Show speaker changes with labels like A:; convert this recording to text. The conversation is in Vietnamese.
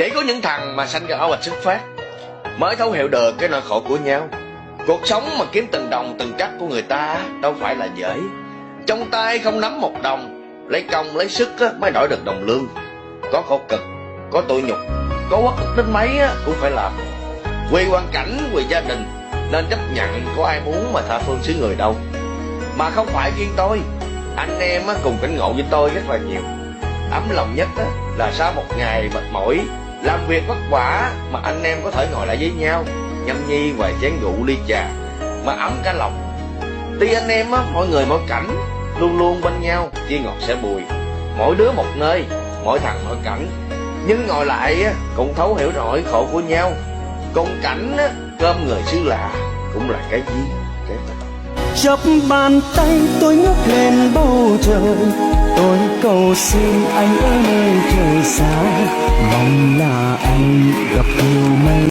A: Chỉ có những thằng mà sanh ra áo bạch xuất phát mới thấu hiểu được cái nỗi khổ của nhau. Cuộc sống mà kiếm từng đồng từng cắc của người ta đâu phải là dễ. Trong tay không nắm một đồng, lấy công lấy sức mới đổi được đồng lương. Có khổ cực, có tủi nhục, có uất ức đến mấy cũng phải làm. Vì hoàn cảnh, vì gia đình nên chấp nhận, có ai muốn mà tha phương xứ người đâu. Mà không phải riêng tôi, anh em cùng cảnh ngộ với tôi rất là nhiều. Ấm lòng nhất là sau một ngày mệt mỏi làm việc vất vả mà anh em có thể ngồi lại với nhau nhâm nhi vài chén rượu ly trà mà ấm cả lòng. Tuy anh em mỗi người mỗi cảnh, luôn luôn bên nhau chia ngọt sẻ bùi, mỗi đứa một nơi, mỗi thằng mỗi cảnh, nhưng ngồi lại cũng thấu hiểu nỗi khổ của nhau. Cùng cảnh cơm người xứ lạ cũng là cái gì cái
B: chắp bàn tay tôi ngước lên bầu trời, tôi cầu xin anh ở nơi trời xa, mong là anh gặp nhiều may.